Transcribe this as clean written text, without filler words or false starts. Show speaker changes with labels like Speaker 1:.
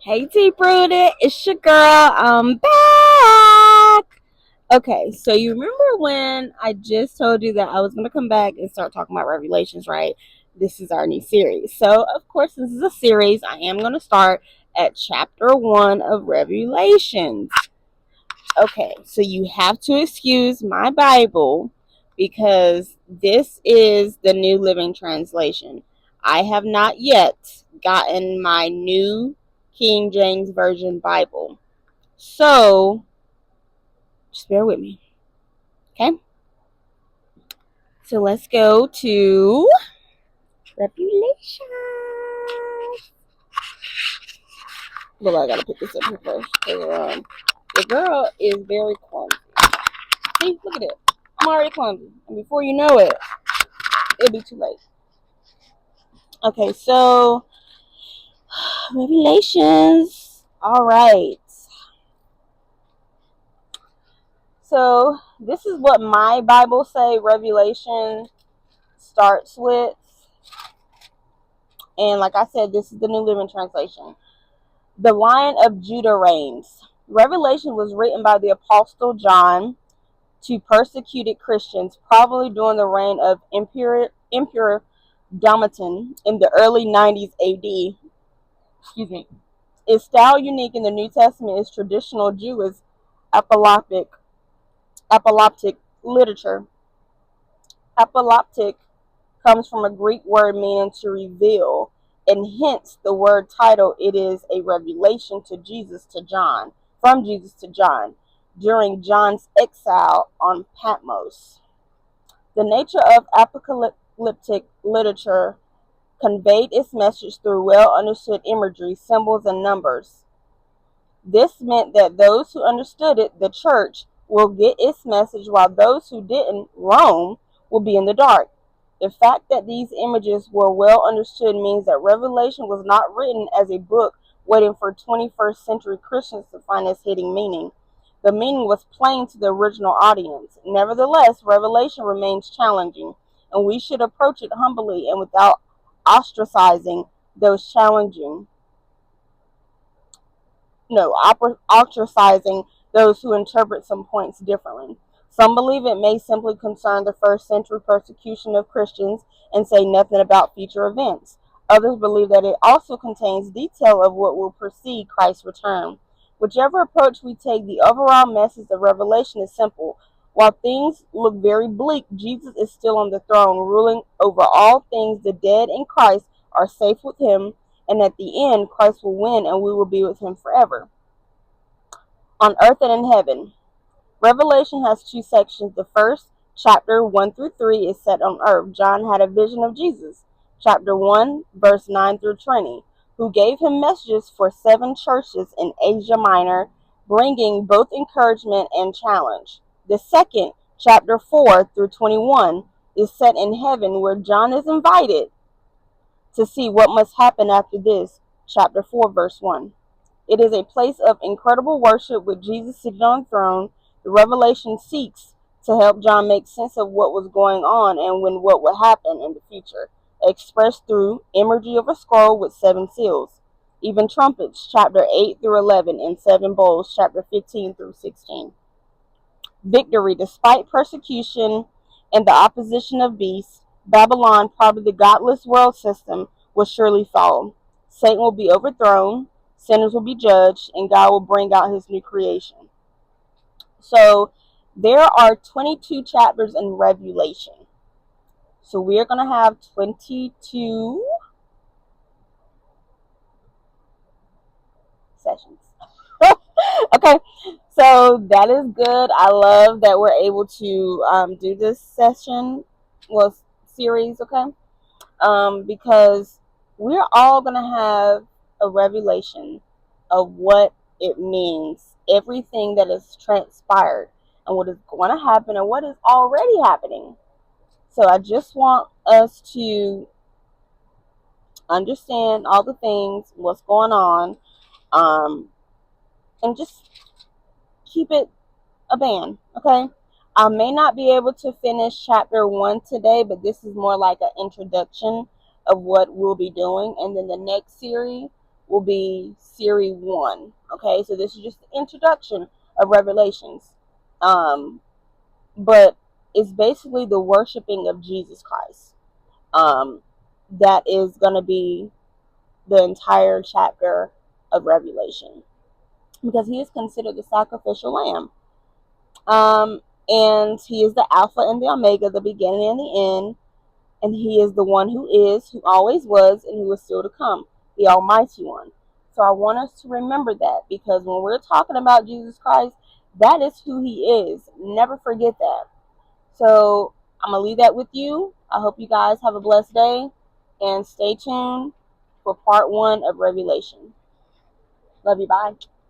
Speaker 1: Hey Deep Rooted, it's your girl. I'm back. Okay, so you remember when I just told you that I was gonna come back and start talking about Revelations, right? This is our new series. So of course this is a series. I am gonna start at chapter 1 of Revelations. Okay, so you have to excuse my Bible because this is the New Living Translation. I have not yet gotten my new King James Version Bible. So, just bear with me, okay? So, let's go to Revelation. Look, I gotta put this up here first. The girl is very clumsy. See, look at it. I'm already clumsy. And before you know it, it'll be too late. Okay, so Revelations. All right. So this is what my Bible say Revelation starts with. And like I said, this is the New Living Translation. The Lion of Judah reigns. Revelation was written by the Apostle John to persecuted Christians, probably during the reign of Emperor Domitian in the early 90s AD. Excuse me. Its style unique in the New Testament is traditional Jewish apocalyptic literature. Apocalyptic comes from a Greek word meaning to reveal, and hence the word title. It is a revelation to Jesus to John, from Jesus to John, during John's exile on Patmos. The nature of apocalyptic literature conveyed its message through well understood imagery, symbols, and numbers. This meant that those who understood it, the church, will get its message, while those who didn't, Rome, will be in the dark. The fact that these images were well understood means that Revelation was not written as a book waiting for 21st century Christians to find its hidden meaning. The meaning was plain to the original audience. Nevertheless, Revelation remains challenging, and we should approach it humbly and without ostracizing those challenging ostracizing those who interpret some points differently. Some believe it may simply concern the first century persecution of Christians and say nothing about future events. Others believe that it also contains detail of what will precede Christ's return. Whichever approach we take, the overall message of Revelation is simple. While things look very bleak, Jesus is still on the throne, ruling over all things. The dead in Christ are safe with him, and at the end, Christ will win and we will be with him forever. On earth and in heaven. Revelation has two sections. The first, chapter 1 through 3, is set on earth. John had a vision of Jesus. Chapter 1, verse 9 through 20, who gave him messages for 7 churches in Asia Minor, bringing both encouragement and challenge. The second, chapter 4 through 21, is set in heaven, where John is invited to see what must happen after this. Chapter 4, verse 1. It is a place of incredible worship with Jesus sitting on the throne. The revelation seeks to help John make sense of what was going on and when what would happen in the future, expressed through imagery of a scroll with 7 seals, even trumpets, chapter 8 through 11, and 7 bowls, chapter 15 through 16. Victory. Despite persecution and the opposition of beasts, Babylon, probably the godless world system, will surely fall. Satan will be overthrown, sinners will be judged, and God will bring out his new creation. So there are 22 chapters in Revelation. So we are going to have 22 sessions. Okay, so that is good. I love that we're able to do this session, well, series, okay? Because we're all going to have a revelation of what it means, everything that has transpired, and what is going to happen, and what is already happening. So I just want us to understand all the things, what's going on, um, and just keep it a band, okay? I may not be able to finish chapter 1 today, but this is more like an introduction of what we'll be doing. And then the next series will be Series 1. Okay, so this is just the introduction of Revelations. But it's basically the worshiping of Jesus Christ. That is going to be the entire chapter of Revelation, because he is considered the sacrificial lamb. And he is the Alpha and the Omega, the beginning and the end. And he is the one who is, who always was, and who is still to come, the Almighty One. So I want us to remember that, because when we're talking about Jesus Christ, that is who he is. Never forget that. So I'm going to leave that with you. I hope you guys have a blessed day, and stay tuned for part 1 of Revelation. Love you. Bye.